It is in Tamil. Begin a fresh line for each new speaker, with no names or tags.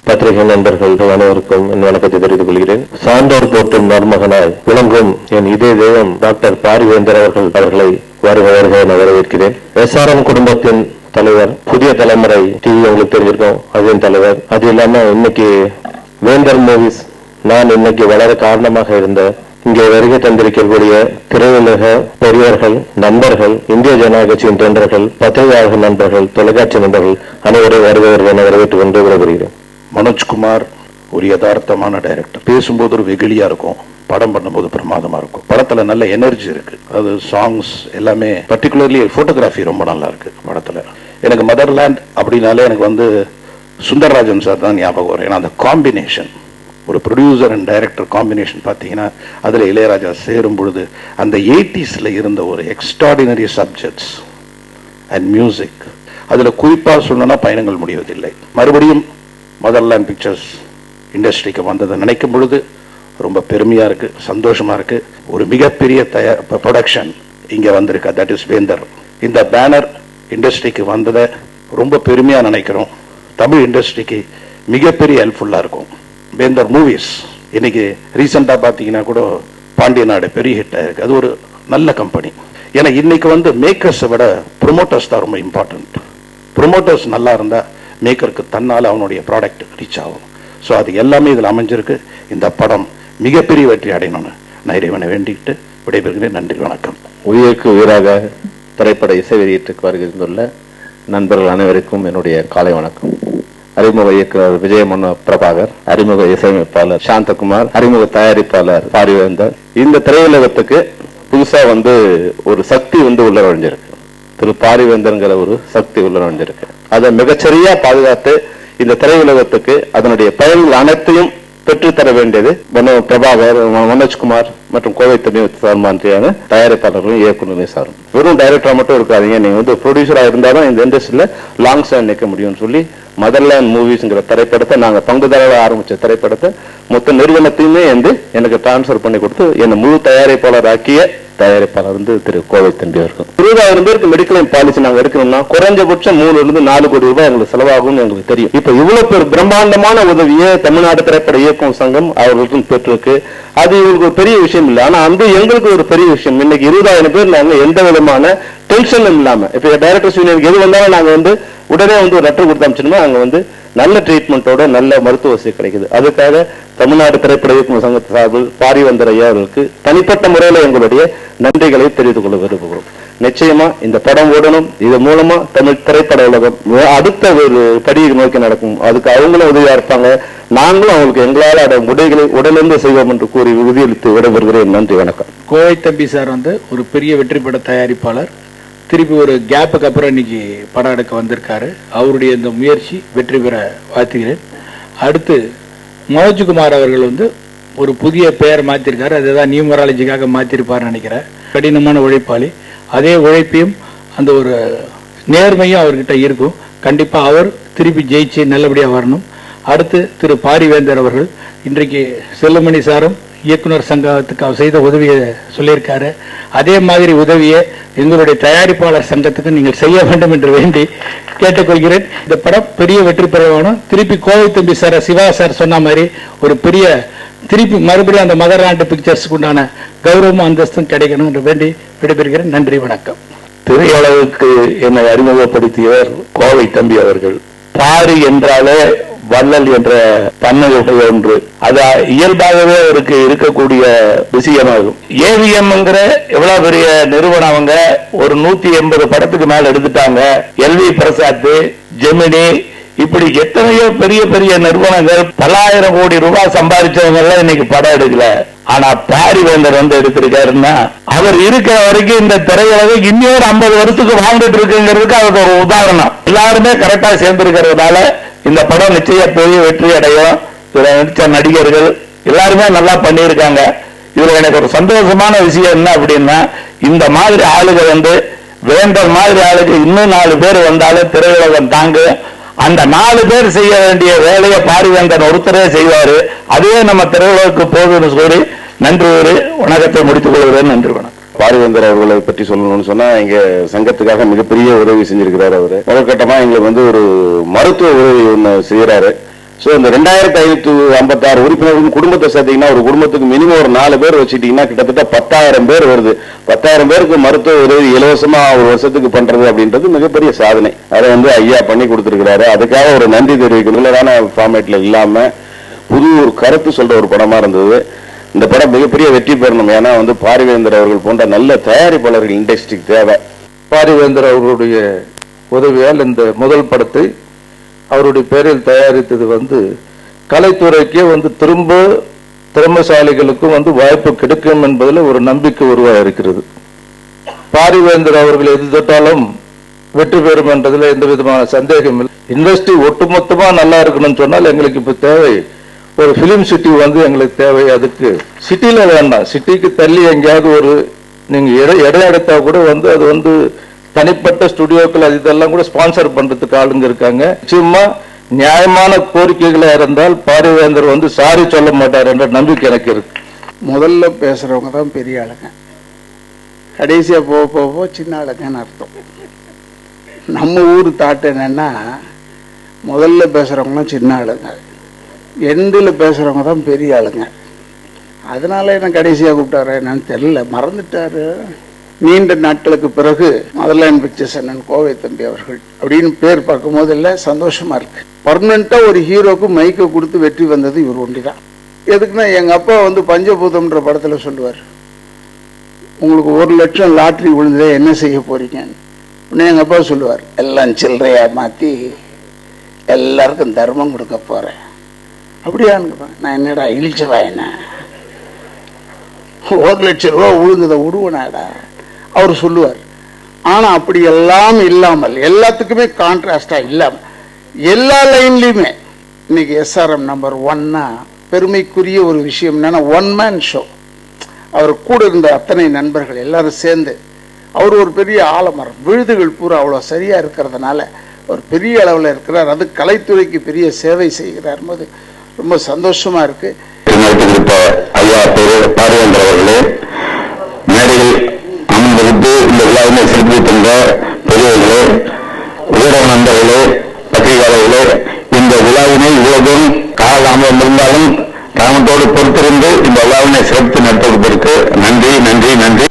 பத்திரிகை நண்பர்கள் அனைவருக்கும் என் வணக்கத்தை தெரிவித்துக் கொள்கிறேன். சான்றோர் போற்றும் நன்மகனாய் விளங்கும் என் இதே தெய்வம் டாக்டர் பாரிவேந்தர் அவர்களை வருக வருக என வரவேற்கிறேன். SRM குடும்பத்தின் தலைவர், புதிய தலைமுறை டிவி உங்களுக்கு தெரிஞ்சிருக்கோம், அதன் தலைவர். அது இல்லாம இன்னைக்கு வேந்தர் மூவிஸ் நான் இன்னைக்கு வளர காரணமாக இருந்த இங்கே வருகை தந்திருக்கக்கூடிய திரையுலக பெரியவர்கள், நண்பர்கள், இந்திய ஜனநாயக கட்சியின் தொண்டர்கள், பத்திரிகையாளர்கள் நண்பர்கள், தொலைக்காட்சி நண்பர்கள் அனைவரும் வருகிறவர்கள் என வரவேற்றுக் கொண்டு விடைபெறுகிறேன்.
மனோஜ்குமார் ஒரு யதார்த்தமான டைரக்டர். பேசும்போது ஒரு வெகுளியா இருக்கும், படம் பண்ணும்போது பிரமாதமா இருக்கும். படத்துல நல்ல எனர்ஜி இருக்கு. அது சாங்ஸ் எல்லாமே, பர்டிகுலர்லி போட்டோகிராஃபி ரொம்ப நல்லா இருக்கு படத்துல. எனக்கு மதர்லேண்ட் அப்படின்னாலே எனக்கு சுந்தரராஜன் சார் தான் ஞாபகம் வரும். ஏன்னா அந்த காம்பினேஷன், ஒரு ப்ரொடியூசர் அண்ட் டைரக்டர் காம்பினேஷன் பார்த்தீங்கன்னா அதில் இளையராஜா சேரும் பொழுது அந்த 80s இருந்த ஒரு எக்ஸ்ட்ராடினரி சப்ஜெக்ட்ஸ் அண்ட் மியூசிக், அதில் குறிப்பாக சொல்லணும்னா பயணங்கள் முடிவதில்லை. மறுபடியும் மதர்லேண்ட் பிக்சர்ஸ் இண்டஸ்ட்ரிக்கு வந்ததை நினைக்கும் பொழுது ரொம்ப பெருமையாக இருக்குது, சந்தோஷமாக இருக்குது. ஒரு மிகப்பெரிய ப்ரொடக்ஷன் இங்கே வந்திருக்கு, தட் இஸ் வேந்தர். இந்த பேனர் இண்டஸ்ட்ரிக்கு வந்ததை ரொம்ப பெருமையாக நினைக்கிறோம். தமிழ் இண்டஸ்ட்ரிக்கு மிகப்பெரிய ஹெல்ப்ஃபுல்லாக இருக்கும் வேந்தர் மூவிஸ். இன்னைக்கு ரீசெண்டாக பார்த்தீங்கன்னா கூட பாண்டிய நாடு பெரிய ஹிட் ஆயிருக்கு. அது ஒரு நல்ல கம்பெனி. ஏன்னா இன்னைக்கு மேக்கர்ஸை விட ப்ரொமோட்டர்ஸ் தான் ரொம்ப இம்பார்ட்டன்ட். ப்ரொமோட்டர்ஸ் நல்லா இருந்தால் மேக்கருக்கு தன்னால் அவனுடைய ப்ராடக்ட் ரீச் ஆகும். ஸோ அது எல்லாமே இதில் அமைஞ்சிருக்கு. இந்த படம் மிகப்பெரிய வெற்றி அடையணும்னு நான் இறைவனை வேண்டிக்கிட்டு விடைபெறுகிறேன். நன்றி, வணக்கம்.
உயிருக்கு உயிராக திரைப்பட இசை வெளியீட்டுக்கு வருகின்றுள்ள நண்பர்கள் அனைவருக்கும் என்னுடைய காலை வணக்கம். அறிமுக இயக்குனர் விஜயமனோ பிரபாகர், அறிமுக இசையமைப்பாளர் சாந்தகுமார், அறிமுக தயாரிப்பாளர் பாரிவேந்தர். இந்த திரையுலகத்துக்கு புதுசா ஒரு சக்தி உள்ள நுழைஞ்சிருக்கு. திரு பாரிவேந்தர்ங்கிற ஒரு சக்தி உள்ள நுழைஞ்சிருக்கு. அதை மிகச்சரியா பாதுகாத்து இந்த திரையுலகத்துக்கு அதனுடைய பயன்கள் அனைத்தையும் பெற்றுத்தர வேண்டியது பிரபாகர், மனோஜ்குமார் மற்றும் கோவை தனியான தயாரிப்பாளர்களும் இயக்குநரையும் சாரும். வெறும் டைரக்டரா மட்டும் இருக்காதீங்க, நீங்க ப்ரொடியூசரா இருந்தாலும் இந்த இண்டஸ்ட்ரியில லாங் ஸ்டாண்ட் நிற்க முடியும்னு சொல்லி மதர்லேண்ட் மூவிஸ்ங்கிற திரைப்படத்தை, நாங்க பங்குதாரராக ஆரம்பிச்ச திரைப்படத்தை மொத்த நிறுவனத்தையுமே எனக்கு டிரான்ஸ்பர் பண்ணி கொடுத்து என்னை முழு தயாரிப்பாளர் ஆக்கிய தயாரிப்பாளர் திரு கோவை தம்பி அவர்கள். 20,000 பேருக்கு மெடிக்கல் பாலிசி நாங்க எடுக்கணும்னா குறைஞ்சபட்சம் 3 to 4 கோடி ரூபாய் எங்களுக்கு செலவாகும் எங்களுக்கு தெரியும். இப்ப இவ்வளவு பேர் பிரம்மாண்டமான உதவியை தமிழ்நாடு திரைப்பட இயக்கம் சங்கம் அவர்களுக்கும் பெற்றிருக்கு. அது இவங்களுக்கு ஒரு பெரிய விஷயம் இல்லை, ஆனா எங்களுக்கு ஒரு பெரிய விஷயம். இன்னைக்கு 20,000 பேர் நாங்க எந்த விதமான டென்ஷனும் இல்லாம, இப்ப டைரக்டர்ஸ் யூனியனுக்கு எது வந்தாலும் நாங்க உடனே ஒரு லெட்டர் கொடுத்து அமைச்சோம்னா அங்க நல்ல ட்ரீட்மெண்டோட நல்ல மருத்துவ வசதி கிடைக்குது. அதுக்காக தமிழ்நாடு திரைப்பட இயக்குநர் சங்கத்து சார்பில் பாரிவேந்தர் ஐயா அவர்களுக்கு தனிப்பட்ட முறையில் எங்களுடைய நன்றிகளை தெரிவித்துக் கொள்ள விரும்புகிறோம். நிச்சயமா இந்த படம் ஓடணும். இது மூலமா தமிழ் திரைப்பட உலகம் அடுத்த ஒரு படியை நோக்கி நடக்கும். அதுக்கு அவங்களும் உதவியா இருப்பாங்க, நாங்களும் அவங்களுக்கு எங்களால் உடைகளை உடனிருந்து செய்வோம் என்று கூறி உறுதியளித்து விடைபெறுகிறேன். நன்றி, வணக்கம்.
கோவை தம்பி சார் ஒரு பெரிய வெற்றி பட தயாரிப்பாளர். திருப்பி ஒரு கேப்புக்கு அப்புறம் இன்னைக்கு படம் எடுக்க வந்திருக்காரு. அவருடைய இந்த முயற்சி வெற்றி பெற வாழ்த்துகிறேன். அடுத்து மனோஜ்குமார் அவர்கள் ஒரு புதிய பெயர் மாற்றிருக்காரு. அதுதான் நியூமராலஜிக்காக மாற்றிருப்பார்னு நினைக்கிறேன். கடினமான உழைப்பாளி. அதே உழைப்பையும் அந்த ஒரு நேர்மையும் அவர்கிட்ட இருக்கும். கண்டிப்பா அவர் திருப்பி ஜெயிச்சு நல்லபடியாக வரணும். அடுத்து திரு பாரிவேந்தர் அவர்கள் இன்றைக்கு செல்லுமணி சாரும் இயக்குனர் சங்கத்துக்கு அவர் செய்த உதவியை சொல்லியிருக்காரு. அதே மாதிரி உதவியை எங்களுடைய தயாரிப்பாளர் சங்கத்துக்கு நீங்கள் செய்ய வேண்டும் என்று வேண்டி கேட்டுக்கொள்கிறேன். இந்த படம் பெரிய வெற்றி பெற வேணும். திருப்பி கோவை தம்பி சார், சிவா சார் சொன்ன மாதிரி ஒரு பெரிய திருப்பி மறுபடியும் அந்த மதர்லேண்ட் பிக்சர்ஸ்க்கு உண்டான கௌரவமும் அந்தஸ்தும் கிடைக்கணும் என்று வேண்டி விடைபெறுகிறேன். நன்றி, வணக்கம்.
திரையளவுக்கு என்னை அறிமுகப்படுத்தியவர் கோவை தம்பி அவர்கள். பாரி என்றாலே வள்ளல் என்ற தன்மையுடைய ஒன்று, அது இயல்பாகவே அவருக்கு இருக்கக்கூடிய விஷயமாகும். ஏவிஎம்ங்கிற எவ்வளவு பெரிய நிறுவனம், அவங்க ஒரு 180 படத்துக்கு மேல எடுத்துட்டாங்க. எல்வி பிரசாத், ஜெமினி, இப்படி எத்தனையோ பெரிய பெரிய நிறுவனங்கள் பல்லாயிரம் கோடி ரூபாய் சம்பாதிச்சவங்க எல்லாம் இன்னைக்கு படம் எடுக்கல. ஆனா பாரிவேந்தர் எடுத்திருக்காருன்னா அவர் இருக்கிற வரைக்கும் இந்த திரையுலகம் இன்னொரு 50 வருஷத்துக்கு வாழ்ந்துட்டு இருக்குங்கிறதுக்கு அதுக்கு ஒரு உதாரணம். எல்லாருமே கரெக்டா சேர்ந்திருக்கிறதுனால இந்த படம் நிச்சயம் பெரிய வெற்றி அடையும். இதுல நடிச்ச நடிகர்கள் எல்லாருமே நல்லா பண்ணியிருக்காங்க. இதுல எனக்கு ஒரு சந்தோஷமான விஷயம் என்ன அப்படின்னா, இந்த மாதிரி ஆளுங்க வேந்தர் மாதிரி ஆளுக்கு இன்னும் 4 பேர் வந்தாலும் திரையுலகம் தாங்கு. அந்த 4 பேர் செய்ய வேண்டிய வேலையை பாரிவேந்தர் ஒருத்தரே செய்வாரு. அதுவே நம்ம திரையுலகுக்கு போகுதுன்னு சொல்லி நன்றி வணக்கத்தை முடித்துக் கொள்கிறேன். நன்றி, வணக்கம்.
பாரிவேந்தர் அவர்களை பற்றி சொல்லணும்னு சொன்னா, எங்க சங்கத்துக்காக மிகப்பெரிய உதவி செஞ்சிருக்கிறார். அவரு முதற்கட்டமா எங்களுக்கு ஒரு மருத்துவ உதவி ஒண்ணு செய்யறாரு.
ஸோ இந்த 2556 உறுப்பினர்கள் குடும்பத்தை சேர்த்தீங்கன்னா ஒரு குடும்பத்துக்கு மினிமம் ஒரு 4 பேர் வச்சுட்டீங்கன்னா கிட்டத்தட்ட 10,000 பேர் வருது. 10,000 பேருக்கு மருத்துவ உதவி இலவசமா ஒரு வருஷத்துக்கு பண்றது அப்படின்றது மிகப்பெரிய சாதனை. அதை ஐயா பண்ணி கொடுத்திருக்கிறாரு. அதுக்காக ஒரு நன்றி தெரிவிக்கணும். ஃபார்மேட்ல இல்லாம புது ஒரு கருத்து சொல்ற ஒரு படமா இருந்தது. இந்த படம் மிகப்பெரிய வெற்றி பெறணும். ஏன்னா பாரிவேந்தர் அவர்கள் போன்ற நல்ல தயாரிப்பாளர்கள் இண்டஸ்ட்ரிக்கு தேவை.
பாரிவேந்தர் அவர்களுடைய உதவியால் இந்த முதல் படத்தை அவருடைய பேரில் தயாரித்தது கலைத்துறைக்கே திரும்ப திறமைசாலிகளுக்கும் வாய்ப்பு கிடைக்கும் என்பதில் ஒரு நம்பிக்கை உருவாக இருக்கிறது. பாரிவேந்தர் அவர்கள் எது தொட்டாலும் வெற்றி பெறும் என்றதுல எந்த விதமான சந்தேகம் இல்லை. இண்டஸ்ட்ரி ஒட்டுமொத்தமா நல்லா இருக்கணும்னு சொன்னால் எங்களுக்கு இப்ப தேவை ஒரு பிலிம் சிட்டி எங்களுக்கு தேவை. அதுக்கு சிட்டியில வேண்டாம், சிட்டிக்கு தள்ளி எங்கேயாவது நீங்க இடம் எடுத்தா கூட அது தனிப்பட்ட ஸ்டுடியோக்கள் இதெல்லாம் கூட ஸ்பான்சர் பண்றதுக்கு ஆளுங்க இருக்காங்க. நிச்சயமா நியாயமான கோரிக்கைகளா இருந்தால் பாரிவேந்தர் சாரி சொல்ல மாட்டார் என்ற நம்பிக்கை எனக்கு இருக்கு.
முதல்ல பேசுறவங்க தான் பெரிய ஆளுங்க, கடைசியா போக போக சின்ன ஆளுங்கன்னு அர்த்தம். நம்ம ஊர் தாட்டு என்னன்னா முதல்ல பேசுறவங்களாம் சின்ன ஆளுங்க, எண்டில் பேசுறவங்க தான் பெரிய ஆளுங்க. அதனால என்ன கடைசியா கூப்பிட்டாரு என்னன்னு தெரியல, மறந்துட்டாரு. நீண்ட நாட்களுக்கு பிறகு மதர்லேண்ட் பிக்சர்ஸ் அண்ணன் கோவை தம்பி அவர்கள் அப்படின்னு பேர் பார்க்கும் போது இல்லை சந்தோஷமா இருக்கு. பர்மனண்டா ஒரு ஹீரோக்கு மைக்கை கொடுத்து வெற்றி வந்தது இவர் ஒண்டிதான். எதுக்குன்னா எங்க அப்பா பஞ்சபூதம்ன்ற படத்துல சொல்லுவார், உங்களுக்கு 1 லட்சம் லாட்டரி விழுந்ததே என்ன செய்ய போறீங்க? எங்க அப்பா சொல்லுவார், எல்லாம் சில்லறையா மாத்தி எல்லாருக்கும் தர்மம் கொடுக்க போறேன். அப்படியான்னு நான் என்னடா இழிச்சவா என்ன 1 லட்சம் ரூபா விழுந்ததை விடுவனாடா அவர் சொல்லுவார். ஆனா அப்படி எல்லாம் இல்லாமல் எல்லாத்துக்குமே கான்ட்ராஸ்டா இல்லாம எல்லா லைன்லயுமே இன்னைக்கு SRM நம்பர் 1 பெருமைக்குரிய ஒரு விஷயம் என்னன்னா 1 மேன் ஷோ. அவர் கூட இருந்த அத்தனை நண்பர்கள் எல்லாரும் சேர்ந்து அவர் ஒரு பெரிய ஆலமரம், விழுதுகள் பூரா அவ்வளவு சரியா இருக்கிறதுனால ஒரு பெரிய அளவில் இருக்கிறார். அது கலைத்துறைக்கு பெரிய சேவை செய்கிறார் போது ரொம்ப சந்தோஷமா இருக்கு.
ஐயா பாரிவேந்தர் அவர்களே, மேடையில் அமர்ந்திருந்து இந்த விழாவினை சிறப்பு தந்த பெரியவர்களே, ஊடக நண்பர்களே, பத்திரிகையாளர்களே, இந்த விழாவினை இவ்வளவும் காலம் இருந்தாலும் கிராமத்தோடு பொறுத்திருந்து இந்த விழாவினை சிறப்பு நடத்துவதற்கு நன்றி நன்றி நன்றி.